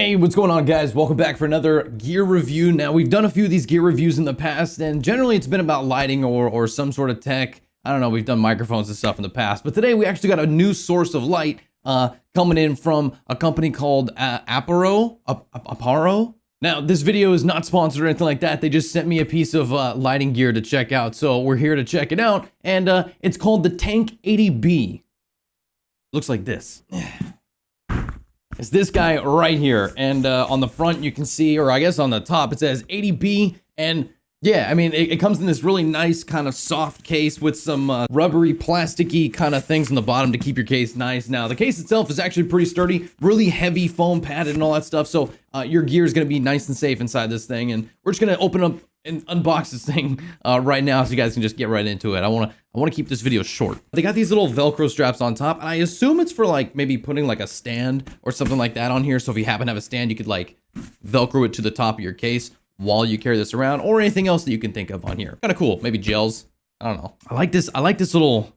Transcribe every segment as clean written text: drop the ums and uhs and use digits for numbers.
Hey, what's going on, guys? Welcome back for another gear review. Now, we've done a few of these gear reviews in the past, and generally it's been about lighting or some sort of tech. I don't know, we've done microphones and stuff in the past, but today we actually got a new source of light coming in from a company called Aparo. Now, this video is not sponsored or anything like that. They just sent me a piece of lighting gear to check out, so we're here to check it out, and it's called the Tank 80B. Looks like this. It's this guy right here, and on the front you can see, or I guess on the top, it says 80B, and yeah, I mean, it comes in this really nice kind of soft case with some rubbery, plasticky kind of things on the bottom to keep your case nice. Now, the case itself is actually pretty sturdy, really heavy foam padded and all that stuff, so your gear is going to be nice and safe inside this thing, and we're just going to open up and unbox this thing right now so you guys can just get right into it. I want to keep this video short. They got these little Velcro straps on top, and I assume it's for like maybe putting like a stand or something like that on here, so if you happen to have a stand, you could like Velcro it to the top of your case while you carry this around, or anything else that you can think of on here. Kind of cool. Maybe gels. I don't know. I like this little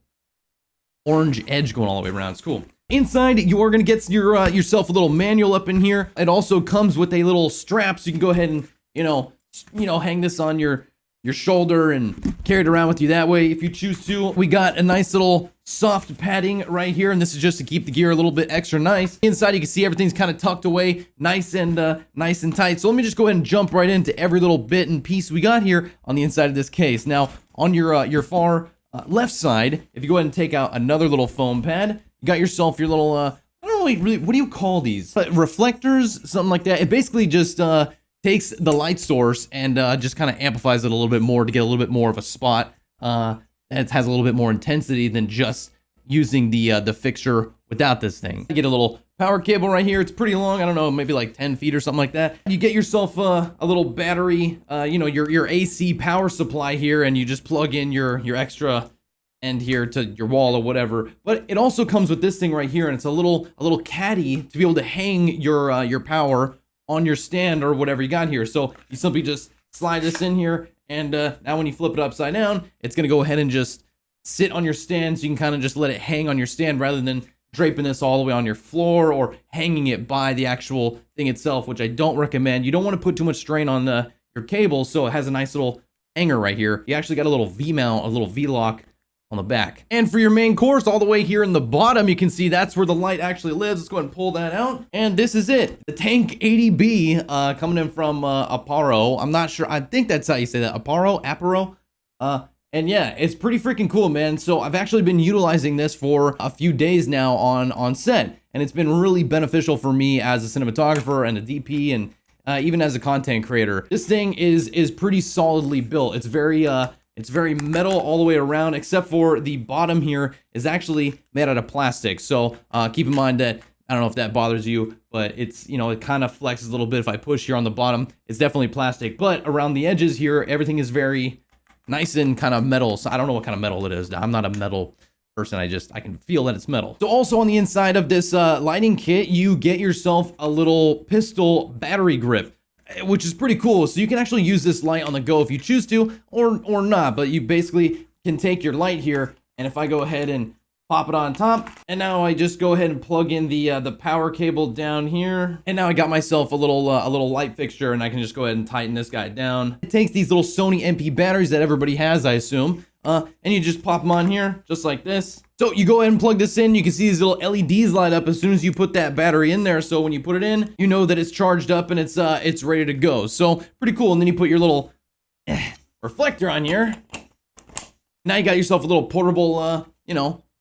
orange edge going all the way around. It's cool. Inside, you are going to get yourself a little manual up in here. It also comes with a little strap, so you can go ahead and, you know, hang this on your shoulder and carry it around with you that way if you choose to. We got a nice little soft padding right here, and this is just to keep the gear a little bit extra nice. Inside, you can see everything's kind of tucked away nice and tight. So let me just go ahead and jump right into every little bit and piece we got here on the inside of this case. Now, on your far left side, if you go ahead and take out another little foam pad, you got yourself your little I don't know really, what do you call these? Reflectors, something like that. It basically just takes the light source and just kind of amplifies it a little bit more to get a little bit more of a spot. It has a little bit more intensity than just using the fixture without this thing. You get a little power cable right here. It's pretty long. I don't know, maybe like 10 feet or something like that. You get yourself a little battery, your AC power supply here, and you just plug in your extra end here to your wall or whatever. But it also comes with this thing right here, and it's a little caddy to be able to hang your power on your stand or whatever you got here. So you simply just slide this in here, and now when you flip it upside down, it's gonna go ahead and just sit on your stand, so you can kind of just let it hang on your stand rather than draping this all the way on your floor or hanging it by the actual thing itself, which I don't recommend. You don't want to put too much strain on your cable, so it has a nice little hanger right here. You actually got a little V-mount, a little V-lock on the back. And for your main course, all the way here in the bottom, you can see that's where the light actually lives. Let's go ahead and pull that out. And this is it. The Tank 80B coming in from Aparo. I'm not sure. I think that's how you say that. Aparo. And yeah, it's pretty freaking cool, man. So I've actually been utilizing this for a few days now on set, and it's been really beneficial for me as a cinematographer and a DP, and even as a content creator. This thing is pretty solidly built. It's very metal all the way around, except for the bottom here is actually made out of plastic. So keep in mind that, I don't know if that bothers you, but it's, it kind of flexes a little bit if I push here on the bottom. It's definitely plastic, but around the edges here, everything is very nice and kind of metal. So I don't know what kind of metal it is. I'm not a metal person. I can feel that it's metal. So also on the inside of this lighting kit, you get yourself a little pistol battery grip, which is pretty cool. So you can actually use this light on the go if you choose to, or not, but you basically can take your light here, and if I go ahead and pop it on top, and now I just go ahead and plug in the power cable down here, and now I got myself a little light fixture, and I can just go ahead and tighten this guy down. It takes these little Sony MP batteries that everybody has, I assume, and you just pop them on here, just like this. So you go ahead and plug this in. You can see these little LEDs light up as soon as you put that battery in there. So when you put it in, you know that it's charged up and it's ready to go. So pretty cool. And then you put your little reflector on here. Now you got yourself a little portable,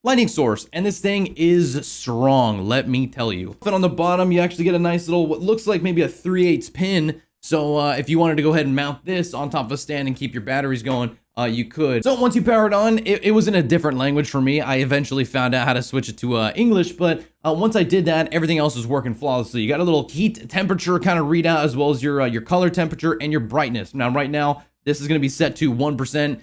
lighting source. And this thing is strong, let me tell you. And on the bottom, you actually get a nice little, what looks like maybe a 3/8 pin. So if you wanted to go ahead and mount this on top of a stand and keep your batteries going, you could. So once you power it on, it was in a different language for me. I eventually found out how to switch it to English, but once I did that, everything else was working flawlessly. You got a little heat temperature kind of readout, as well as your color temperature and your brightness. Now, right now, this is going to be set to 1%,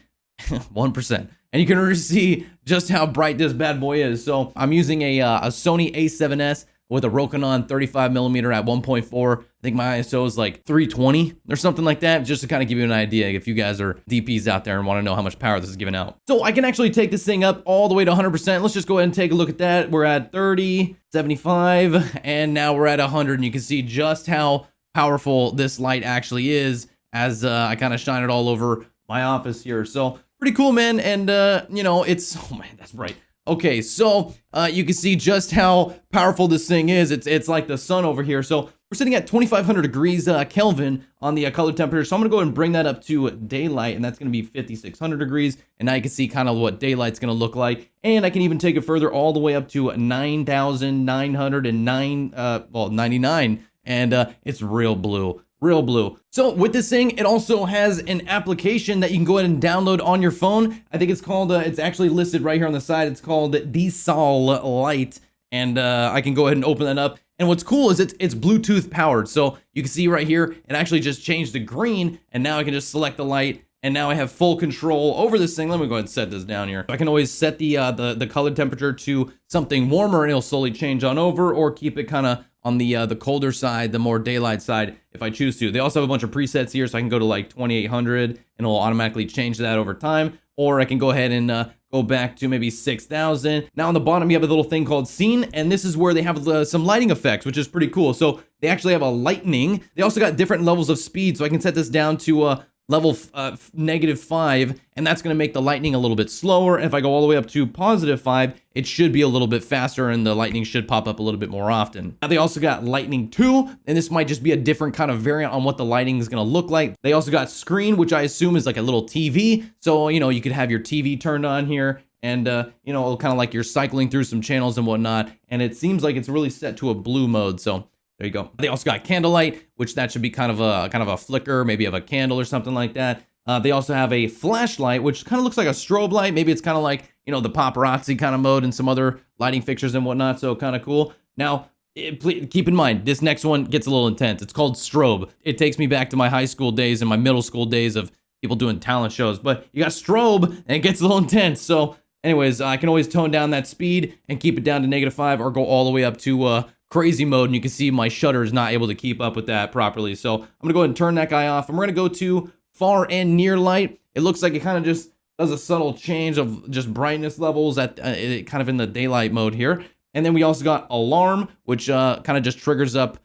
1%. And you can already see just how bright this bad boy is. So I'm using a Sony A7S with a Rokinon 35mm at 1.4. I think my ISO is like 320 or something like that, just to kind of give you an idea if you guys are DPs out there and want to know how much power this is giving out. So I can actually take this thing up all the way to 100%. Let's just go ahead and take a look at that. We're at 30, 75, and now we're at 100, and you can see just how powerful this light actually is as I kind of shine it all over my office here. So pretty cool, man. And you know, it's, oh man, that's bright. Okay, so you can see just how powerful this thing is. It's like the sun over here. So we're sitting at 2500 degrees Kelvin on the color temperature. So I'm gonna go ahead and bring that up to daylight, and that's gonna be 5600 degrees. And now you can see kind of what daylight's gonna look like. And I can even take it further all the way up to 9909, well, 99. And it's real blue. Real blue. So with this thing, it also has an application that you can go ahead and download on your phone. I think it's called, it's actually listed right here on the side. It's called DeSal Lite. And I can go ahead and open that up. And what's cool is it's Bluetooth powered. So you can see right here, it actually just changed to green. And now I can just select the light. And now I have full control over this thing. Let me go ahead and set this down here. I can always set the color temperature to something warmer, and it'll slowly change on over, or keep it kind of on the colder side, the more daylight side, if I choose to. They also have a bunch of presets here, so I can go to like 2800, and it'll automatically change that over time. Or I can go ahead and go back to maybe 6000. Now on the bottom, you have a little thing called Scene, and this is where they have some lighting effects, which is pretty cool. So they actually have a lightning. They also got different levels of speed, so I can set this down to level -5, and that's going to make the lightning a little bit slower. And if I go all the way up to +5, it should be a little bit faster, and the lightning should pop up a little bit more often. Now they also got lightning 2, and this might just be a different kind of variant on what the lighting is going to look like. They also got screen, which I assume is like a little TV. So, you know, you could have your TV turned on here, and you know, kind of like you're cycling through some channels and whatnot. And it seems like it's really set to a blue mode. So there you go. They also got candlelight, which that should be kind of a flicker, maybe of a candle or something like that. They also have a flashlight, which kind of looks like a strobe light. Maybe it's kind of like, you know, the paparazzi kind of mode and some other lighting fixtures and whatnot. So kind of cool. Now, keep in mind, this next one gets a little intense. It's called strobe. It takes me back to my high school days and my middle school days of people doing talent shows. But you got strobe, and it gets a little intense. So anyways, I can always tone down that speed and keep it down to -5, or go all the way up to crazy mode, and you can see my shutter is not able to keep up with that properly. So I'm gonna go ahead and turn that guy off, and we're gonna go to far and near light. It looks like it kind of just does a subtle change of just brightness levels at kind of in the daylight mode here. And then we also got alarm, which kind of just triggers up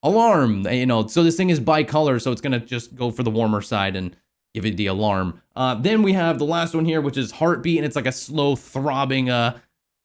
alarm, you know. So this thing is bicolor, so it's gonna just go for the warmer side and give it the alarm. Then we have the last one here, which is heartbeat, and it's like a slow throbbing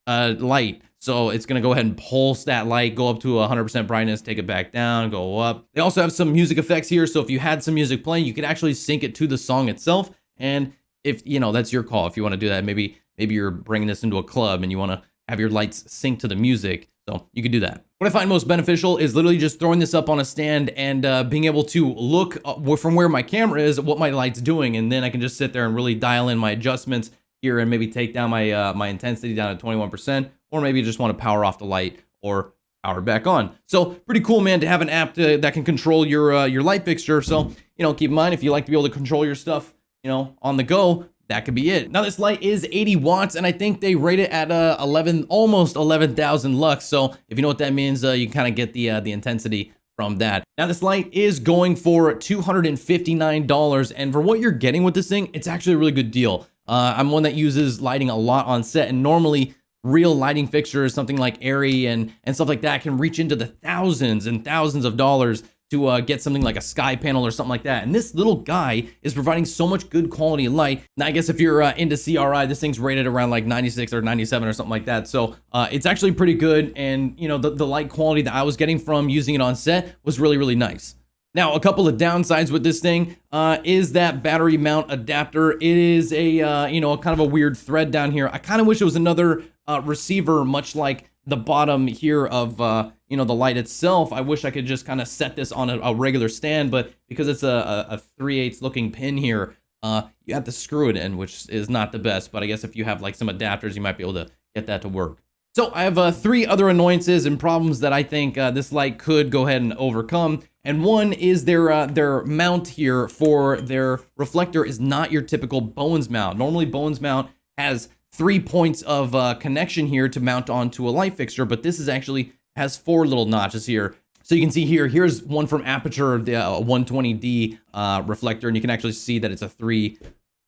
light. So it's gonna go ahead and pulse that light, go up to 100% brightness, take it back down, go up. They also have some music effects here. So if you had some music playing, you can actually sync it to the song itself. And if, you know, that's your call. If you want to do that, maybe you're bringing this into a club and you want to have your lights sync to the music. So you can do that. What I find most beneficial is literally just throwing this up on a stand and being able to look from where my camera is, what my light's doing. And then I can just sit there and really dial in my adjustments here and maybe take down my my intensity down to 21%, or maybe you just want to power off the light or power back on. So pretty cool, man, to have an app that can control your light fixture. So, you know, keep in mind, if you like to be able to control your stuff, you know, on the go, that could be it. Now this light is 80 watts, and I think they rate it at almost 11,000 lux. So if you know what that means, you can kind of get the intensity from that. Now this light is going for $259, and for what you're getting with this thing, it's actually a really good deal. I'm one that uses lighting a lot on set, and normally real lighting fixtures, something like Airy and stuff like that, can reach into the thousands and thousands of dollars to get something like a sky panel or something like that. And this little guy is providing so much good quality light. Now, I guess if you're into CRI, this thing's rated around like 96 or 97 or something like that. So it's actually pretty good. And you know, the light quality that I was getting from using it on set was really, really nice. Now, a couple of downsides with this thing is that battery mount adapter. It is a, you know, kind of a weird thread down here. I kind of wish it was another receiver, much like the bottom here of, you know, the light itself. I wish I could just kind of set this on a regular stand, but because it's a 3/8 looking pin here, you have to screw it in, which is not the best. But I guess if you have like some adapters, you might be able to get that to work. So I have 3 other annoyances and problems that I think this light could go ahead and overcome. And one is their mount here for their reflector is not your typical Bowens mount. Normally Bowens mount has 3 points of connection here to mount onto a light fixture, but this is actually has 4 little notches here. So you can see here's one from Aperture, the 120D reflector, and you can actually see that it's a 3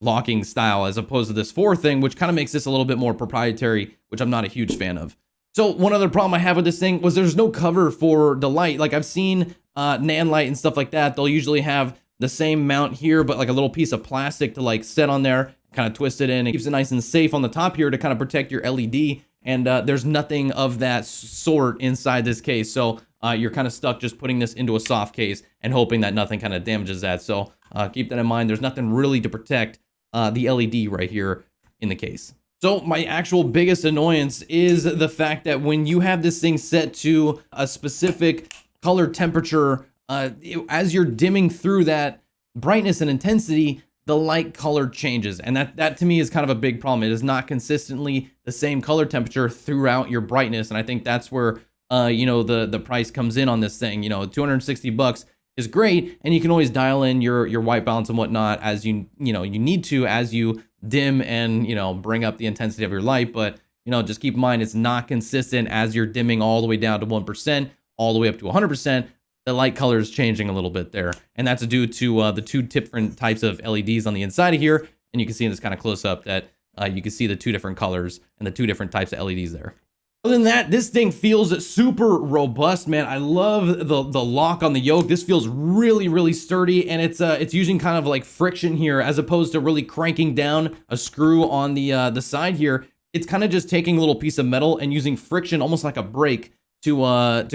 locking style as opposed to this 4 thing, which kind of makes this a little bit more proprietary, which I'm not a huge fan of. So one other problem I have with this thing was there's no cover for the light. Like I've seen Nan light and stuff like that. They'll usually have the same mount here, but like a little piece of plastic to like set on there, kind of twist it in. It keeps it nice and safe on the top here to kind of protect your LED. And there's nothing of that sort inside this case. So you're kind of stuck just putting this into a soft case and hoping that nothing kind of damages that. So keep that in mind. There's nothing really to protect the LED right here in the case. So my actual biggest annoyance is the fact that when you have this thing set to a specific color temperature, as you're dimming through that brightness and intensity, the light color changes. And that to me is kind of a big problem. It is not consistently the same color temperature throughout your brightness. And I think that's where, you know, the price comes in on this thing. You know, 260 bucks is great. And you can always dial in your white balance and whatnot as you need to, as you dim and, you know, bring up the intensity of your light. But, you know, just keep in mind, it's not consistent as you're dimming all the way down to 1%, all the way up to 100%. The light color is changing a little bit there. And that's due to the 2 different types of LEDs on the inside of here. And you can see in this kind of close up that you can see the 2 different colors and the 2 different types of LEDs there. Other than that, this thing feels super robust, man. I love the lock on the yoke. This feels really, really sturdy, and it's using kind of like friction here as opposed to really cranking down a screw on the side here. It's kind of just taking a little piece of metal and using friction, almost like a brake, to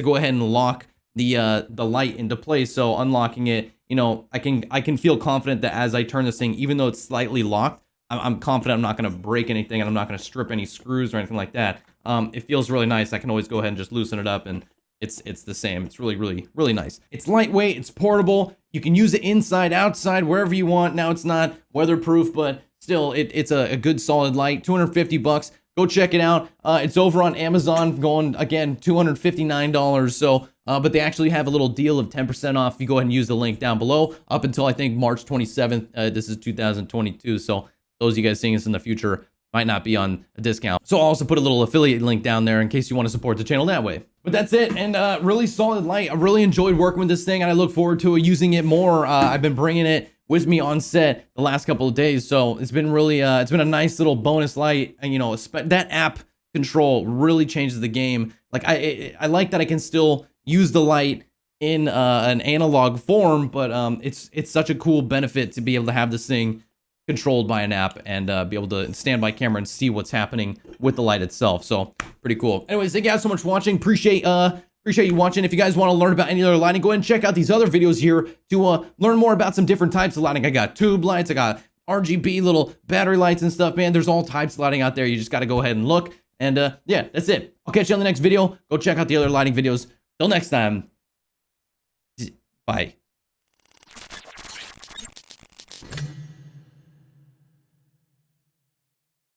go ahead and lock the light into place. So unlocking it, you know, I can feel confident that as I turn this thing, even though it's slightly locked, I'm confident I'm not going to break anything and I'm not going to strip any screws or anything like that. It feels really nice. I can always go ahead and just loosen it up and it's the same. It's really, really, really nice. It's lightweight, it's portable. You can use it inside, outside, wherever you want. Now it's not weatherproof, but still it's a good solid light. 250 bucks. Go check it out. It's over on Amazon, going again $259. So, but they actually have a little deal of 10% off. If you go ahead and use the link down below, up until I think March 27th. This is 2022. So those of you guys seeing this in the future might not be on a discount. So I'll also put a little affiliate link down there in case you want to support the channel that way. But that's it, and really solid light. I really enjoyed working with this thing, and I look forward to using it more. I've been bringing it with me on set the last couple of days, so it's been really, it's been a nice little bonus light. And you know, that app control really changes the game. Like I like that I can still use the light in an analog form, but it's such a cool benefit to be able to have this thing controlled by an app and be able to stand by camera and see what's happening with the light itself. So pretty cool. Anyways, thank you guys so much for watching. Appreciate you watching. If you guys want to learn about any other lighting, go ahead and check out these other videos here to learn more about some different types of lighting. I got tube lights, I got RGB little battery lights and stuff, man. There's all types of lighting out there. You just got to go ahead and look. And yeah, that's it. I'll catch you on the next video. Go check out the other lighting videos. Till next time. Bye.